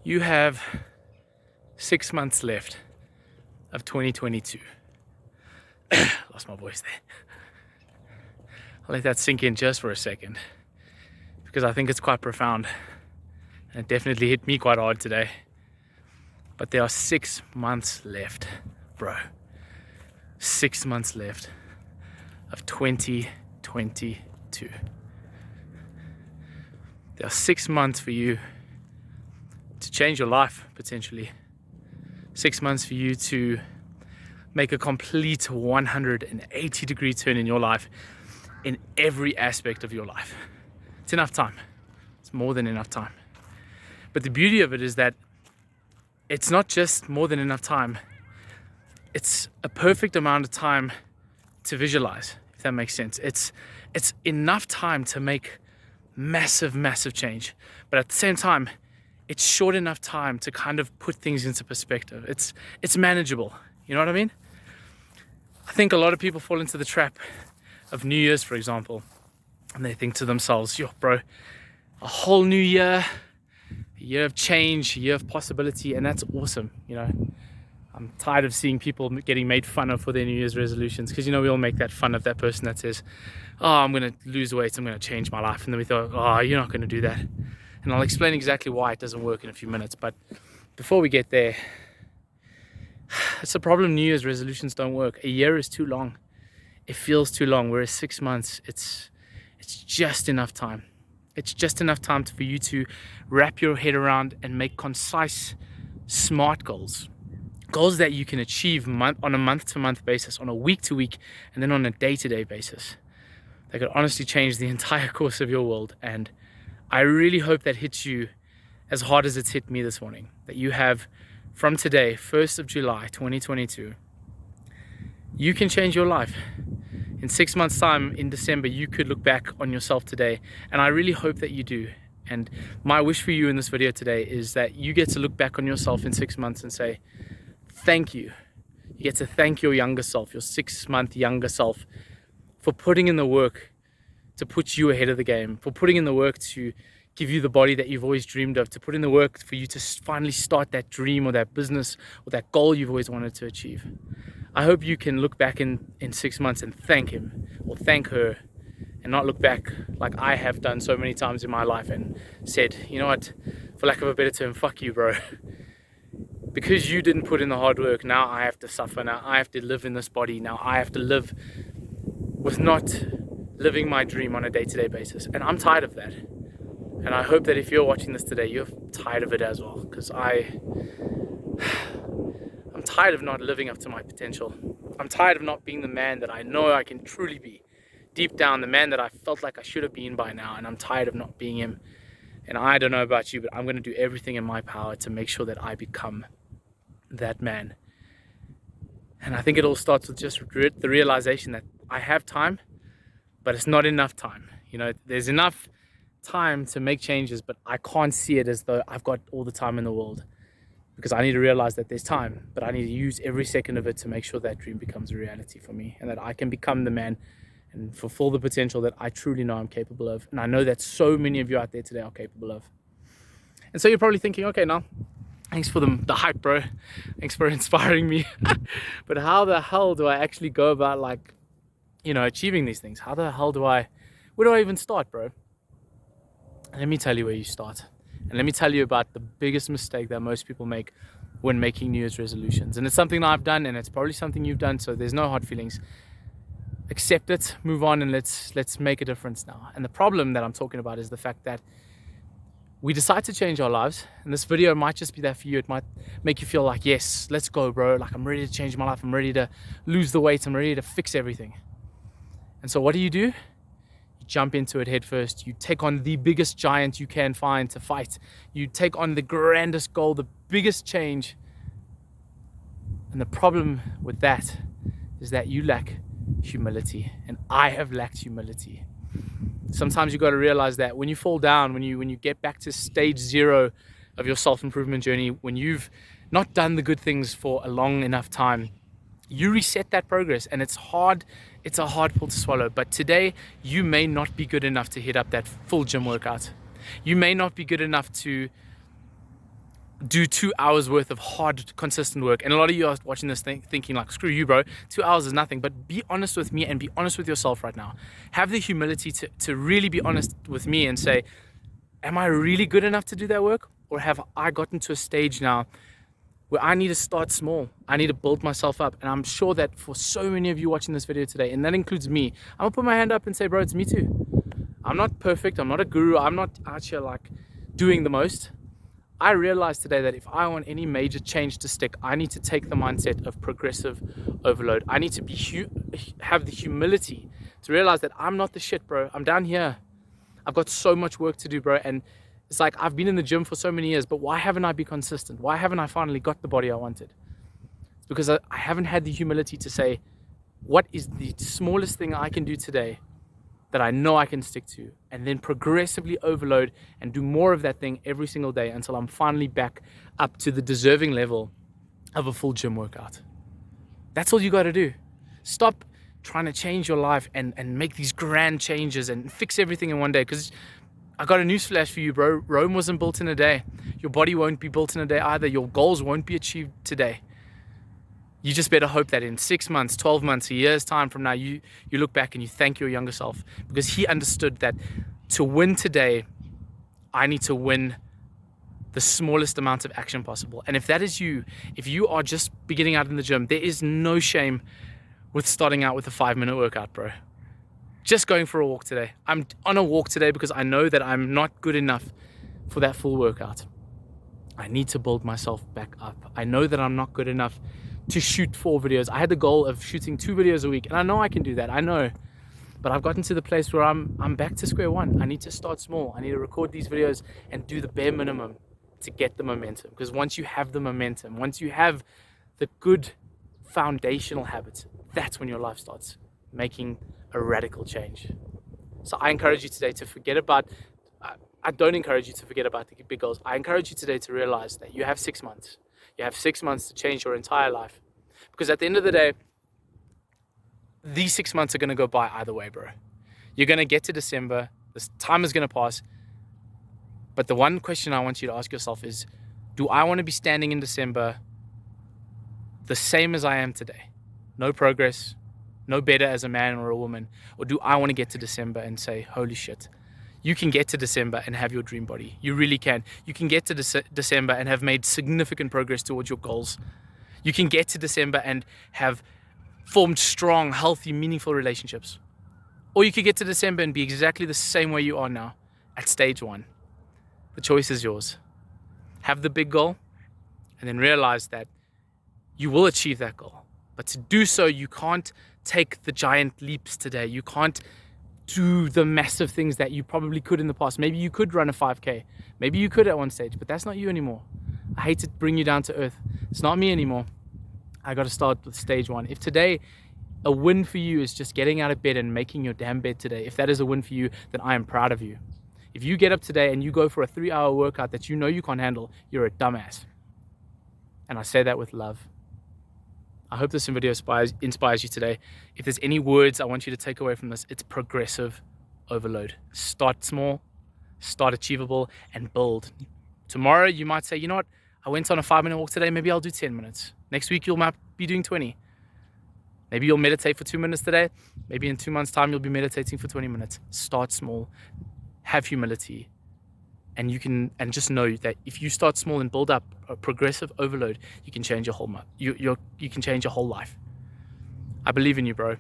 You have 6 months left of 2022. Lost my voice there. I'll let that sink in just for a second, because I think it's quite profound, and it definitely hit me quite hard today. But there are 6 months left, bro. 6 months left of 2022. There are 6 months for you to change your life, potentially. 6 months for you to make a complete 180-degree turn in your life, in every aspect of your life. It's enough time. It's more than enough time. But the beauty of it is that it's not just more than enough time. It's a perfect amount of time to visualize, if that makes sense. It's enough time to make massive change. But at the same time, it's short enough time to kind of put things into perspective. It's manageable. You know what I mean? I think a lot of people fall into the trap of New Year's, for example, and they think to themselves, yo, bro, a whole new year, a year of change, a year of possibility, and that's awesome. You know, I'm tired of seeing people getting made fun of for their New Year's resolutions, because, you know, we all make that fun of that person that says, oh, I'm going to lose weight, I'm going to change my life. And then we thought, oh, you're not going to do that. And I'll explain exactly why it doesn't work in a few minutes. But before we get there, it's a problem. New Year's resolutions don't work. A year is too long. It feels too long. Whereas 6 months, it's just enough time. It's just enough time for you to wrap your head around and make concise, smart goals. Goals that you can achieve on a month-to-month basis, on a week-to-week, and then on a day-to-day basis. They could honestly change the entire course of your world. And I really hope that hits you as hard as it's hit me this morning. That you have, from today, 1st of July, 2022, you can change your life. In 6 months' time, in December, you could look back on yourself today. And I really hope that you do. And my wish for you in this video today is that you get to look back on yourself in 6 months and say, thank you. You get to thank your younger self, your 6-month younger self, for putting in the work to put you ahead of the game, for putting in the work to give you the body that you've always dreamed of, to put in the work for you to finally start that dream or that business or that goal you've always wanted to achieve. I hope you can look back in 6 months and thank him or thank her, and not look back like I have done so many times in my life and said, you know what, for lack of a better term, fuck you, bro. Because you didn't put in the hard work, now I have to suffer, now I have to live in this body, now I have to live with not living my dream on a day-to-day basis. And I'm tired of that. And I hope that if you're watching this today, you're tired of it as well, because I'm tired of not living up to my potential. I'm tired of not being the man that I know I can truly be. Deep down, the man that I felt like I should have been by now, and I'm tired of not being him. And I don't know about you, but I'm going to do everything in my power to make sure that I become that man. And I think it all starts with just the realization that I have time, but it's not enough time. You know, there's enough time to make changes, but I can't see it as though I've got all the time in the world, because I need to realize that there's time, but I need to use every second of it to make sure that dream becomes a reality for me, and that I can become the man and fulfill the potential that I truly know I'm capable of. And I know that so many of you out there today are capable of. And so you're probably thinking, okay, now, thanks for the hype, bro. Thanks for inspiring me. But how the hell do I actually go about, like, you know, achieving these things? How the hell where do I even start, bro? Let me tell you where you start. And let me tell you about the biggest mistake that most people make when making New Year's resolutions. And it's something that I've done, and it's probably something you've done, so there's no hard feelings. Accept it, move on, and let's make a difference now. And the problem that I'm talking about is the fact that we decide to change our lives, and this video might just be that for you. It might make you feel like, yes, let's go, bro. Like, I'm ready to change my life. I'm ready to lose the weight. I'm ready to fix everything. And so what do? You jump into it head first. You take on the biggest giant you can find to fight. You take on the grandest goal, the biggest change. And the problem with that is that you lack humility, and I have lacked humility. Sometimes you got to realize that when you fall down, when you get back to stage 0 of your self-improvement journey, when you've not done the good things for a long enough time, you reset that progress, and it's hard. It's a hard pill to swallow. But today, you may not be good enough to hit up that full gym workout. You may not be good enough to do 2 hours worth of hard, consistent work. And a lot of you are watching this thinking like, screw you, bro. 2 hours is nothing. But be honest with me and be honest with yourself right now. Have the humility to really be honest with me and say, am I really good enough to do that work? Or have I gotten to a stage now where I need to start small? I need to build myself up. And I'm sure that for so many of you watching this video today, and that includes me, I'm gonna put my hand up and say, bro, it's me too. I'm not perfect. I'm not a guru. I'm not out here like doing the most. I realized today that if I want any major change to stick, I need to take the mindset of progressive overload. I need to have the humility to realize that I'm not the shit, bro. I'm down here. I've got so much work to do, bro. And it's like, I've been in the gym for so many years, but why haven't I been consistent? Why haven't I finally got the body I wanted? It's because I haven't had the humility to say, what is the smallest thing I can do today that I know I can stick to, and then progressively overload and do more of that thing every single day until I'm finally back up to the deserving level of a full gym workout. That's all you got to do. Stop trying to change your life and make these grand changes and fix everything in one day, because I got a newsflash for you, bro. Rome wasn't built in a day. Your body won't be built in a day either. Your goals won't be achieved today. You just better hope that in 6 months, 12 months, a year's time from now, you look back and you thank your younger self, because he understood that to win today, I need to win the smallest amount of action possible. And if that is you, if you are just beginning out in the gym, there is no shame with starting out with a 5-minute workout, bro. Just going for a walk today. I'm on a walk today because I know that I'm not good enough for that full workout. I need to build myself back up. I know that I'm not good enough to shoot 4 videos. I had the goal of shooting 2 videos a week, and I know I can do that. I know. But I've gotten to the place where I'm back to square one. I need to start small. I need to record these videos and do the bare minimum to get the momentum. Because once you have the momentum, once you have the good foundational habits, that's when your life starts making a radical change. So I encourage you today to forget about, I don't encourage you to forget about the big goals. I encourage you today to realize that you have 6 months. You have 6 months to change your entire life. Because at the end of the day, these 6 months are going to go by either way, bro. You're going to get to December. This time is going to pass. But the one question I want you to ask yourself is, do I want to be standing in December the same as I am today? No progress, no better as a man or a woman. Or do I want to get to December and say, holy shit, you can get to December and have your dream body. You really can. You can get to December and have made significant progress towards your goals. You can get to December and have formed strong, healthy, meaningful relationships. Or you could get to December and be exactly the same way you are now at stage 1. The choice is yours. Have the big goal and then realize that you will achieve that goal. But to do so, you can't take the giant leaps today. You can't do the massive things that you probably could in the past. Maybe you could run a 5K. Maybe you could at one stage, but that's not you anymore. I hate to bring you down to earth. It's not me anymore. I got to start with stage 1. If today a win for you is just getting out of bed and making your damn bed today, if that is a win for you, then I am proud of you. If you get up today and you go for a 3-hour workout that you know you can't handle, you're a dumbass. And I say that with love. I hope this video inspires you today. If there's any words I want you to take away from this, it's progressive overload. Start small, start achievable, and build. Tomorrow you might say, you know what, I went on a 5-minute walk today, maybe I'll do 10 minutes. Next week you might be doing 20. Maybe you'll meditate for 2 minutes today. Maybe in 2 months' time you'll be meditating for 20 minutes. Start small, have humility, and just know that if you start small and build up a progressive overload, you can change your whole you can change your whole life. I believe in you, bro.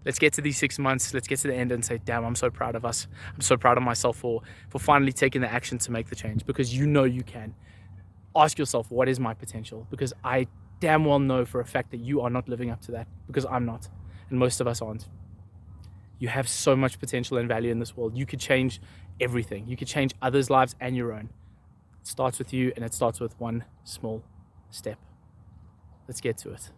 Let's get to these 6 months. Let's get to the end and say, damn, I'm so proud of us. I'm so proud of myself for finally taking the action to make the change, because you know you can. Ask yourself, what is my potential? Because I damn well know for a fact that you are not living up to that, because I'm not, and most of us aren't. You have so much potential and value in this world. You could change everything. You could change others' lives and your own. It starts with you, and it starts with one small step. Let's get to it.